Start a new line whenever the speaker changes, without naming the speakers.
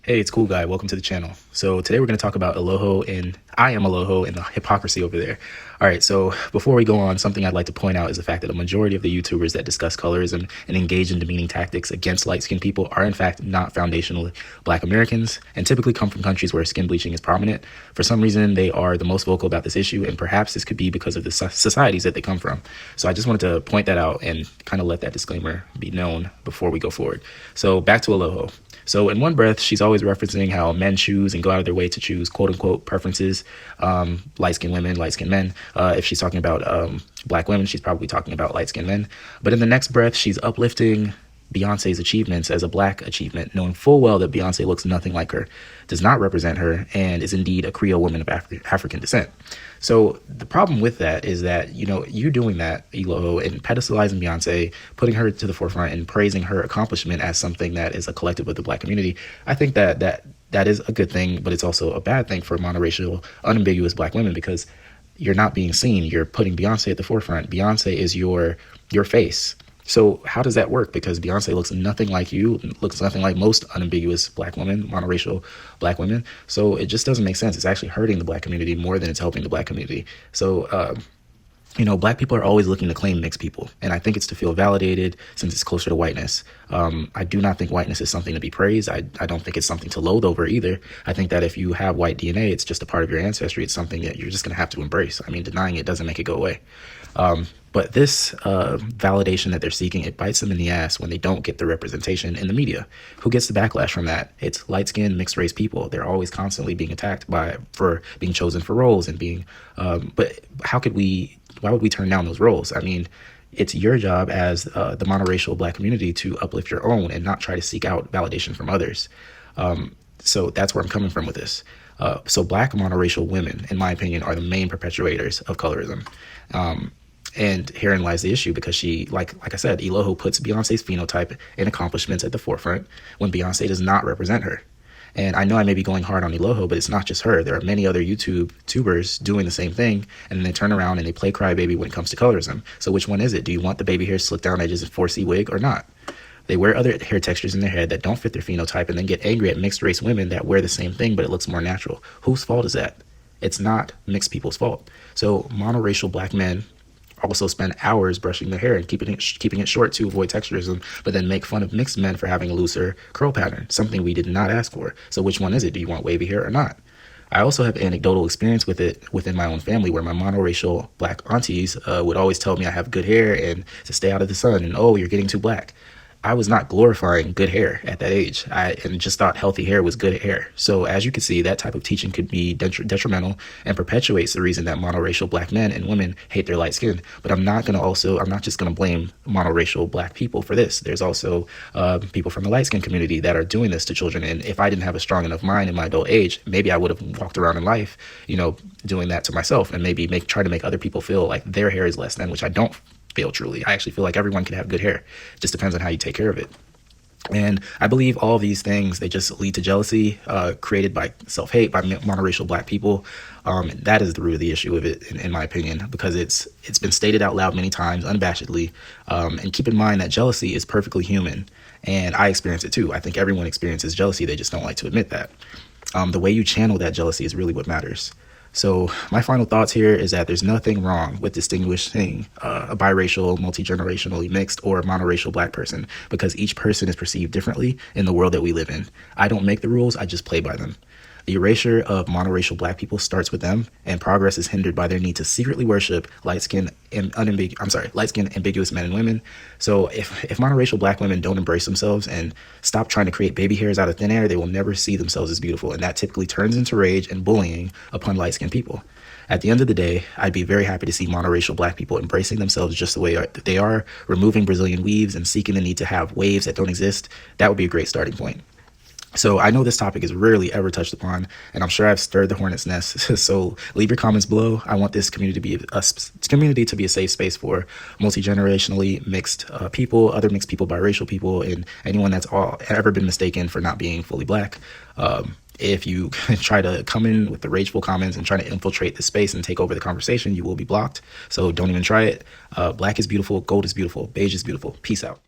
Hey, it's Cool Guy. Welcome to the channel. So today we're going to talk about Aloho and I am Aloho and the hypocrisy over there. All right, so before we go on, something I'd like to point out is the fact that a majority of the YouTubers that discuss colorism and engage in demeaning tactics against light-skinned people are in fact not foundationally Black Americans and typically come from countries where skin bleaching is prominent. For some reason, they are the most vocal about this issue, and perhaps this could be because of the societies that they come from. So I just wanted to point that out and kind of let that disclaimer be known before we go forward. So back to Aloho. So in one breath, she's always referencing how men choose and go out of their way to choose quote unquote preferences, light-skinned women, light-skinned men. If she's talking about Black women, she's probably talking about light-skinned men. But in the next breath, she's uplifting Beyonce's achievements as a Black achievement, knowing full well that Beyonce looks nothing like her, does not represent her, and is indeed a Creole woman of African descent. So the problem with that is that, you doing that, Aloho, and pedestalizing Beyonce, putting her to the forefront and praising her accomplishment as something that is a collective of the Black community, I think that is a good thing, but it's also a bad thing for monoracial, unambiguous Black women, because you're not being seen. You're putting Beyonce at the forefront. Beyonce is your face. So how does that work? Because Beyonce looks nothing like you, looks nothing like most unambiguous Black women, monoracial Black women. So it just doesn't make sense. It's actually hurting the Black community more than it's helping the Black community. So, Black people are always looking to claim mixed people. And I think it's to feel validated since it's closer to whiteness. I do not think whiteness is something to be praised. I don't think it's something to loathe over either. I think that if you have white DNA, it's just a part of your ancestry. It's something that you're just going to have to embrace. I mean, denying it doesn't make it go away. But this validation that they're seeking, it bites them in the ass when they don't get the representation in the media. Who gets the backlash from that? It's light-skinned, mixed-race people. They're always constantly being attacked for being chosen for roles and being. But why would we turn down those roles? I mean, it's your job as the monoracial Black community to uplift your own and not try to seek out validation from others. So that's where I'm coming from with this. So Black monoracial women, in my opinion, are the main perpetuators of colorism. And herein lies the issue, because she, like I said, Aloho puts Beyonce's phenotype and accomplishments at the forefront when Beyonce does not represent her. And I know I may be going hard on Aloho, but it's not just her. There are many other YouTubers doing the same thing, and then they turn around and they play crybaby when it comes to colorism. So which one is it? Do you want the baby hair slicked down edges and 4C wig or not? They wear other hair textures in their head that don't fit their phenotype and then get angry at mixed race women that wear the same thing, but it looks more natural. Whose fault is that? It's not mixed people's fault. So monoracial Black men also spend hours brushing their hair and keeping it short to avoid texturism, but then make fun of mixed men for having a looser curl pattern, something we did not ask for. So which one is it? Do you want wavy hair or not? I also have anecdotal experience with it within my own family, where my monoracial Black aunties would always tell me I have good hair and to stay out of the sun, and oh, you're getting too Black. I was not glorifying good hair at that age. And just thought healthy hair was good hair. So as you can see, that type of teaching could be detrimental and perpetuates the reason that monoracial Black men and women hate their light skin. But I'm not just going to blame monoracial Black people for this. There's also people from the light skin community that are doing this to children. And if I didn't have a strong enough mind in my adult age, maybe I would have walked around in life, doing that to myself, and maybe try to make other people feel like their hair is less than, which I don't feel truly. I actually feel like everyone can have good hair. It just depends on how you take care of it. And I believe all these things, they just lead to jealousy created by self-hate by monoracial Black people. That is the root of the issue of it, in my opinion, because it's been stated out loud many times, unabashedly. And keep in mind that jealousy is perfectly human, and I experience it too. I think everyone experiences jealousy. They just don't like to admit that. The way you channel that jealousy is really what matters. So my final thoughts here is that there's nothing wrong with distinguishing a biracial, multigenerationally mixed, or monoracial Black person, because each person is perceived differently in the world that we live in. I don't make the rules, I just play by them. The erasure of monoracial Black people starts with them, and progress is hindered by their need to secretly worship light-skinned, ambiguous men and women. So if monoracial Black women don't embrace themselves and stop trying to create baby hairs out of thin air, they will never see themselves as beautiful, and that typically turns into rage and bullying upon light-skinned people. At the end of the day, I'd be very happy to see monoracial Black people embracing themselves just the way they are, removing Brazilian weaves and seeking the need to have waves that don't exist. That would be a great starting point. So I know this topic is rarely ever touched upon, and I'm sure I've stirred the hornet's nest. So leave your comments below. I want this community to be a safe space for multi-generationally mixed people, other mixed people, biracial people, and anyone that's ever been mistaken for not being fully Black. If you try to come in with the rageful comments and try to infiltrate the space and take over the conversation, you will be blocked. So don't even try it. Black is beautiful. Gold is beautiful. Beige is beautiful. Peace out.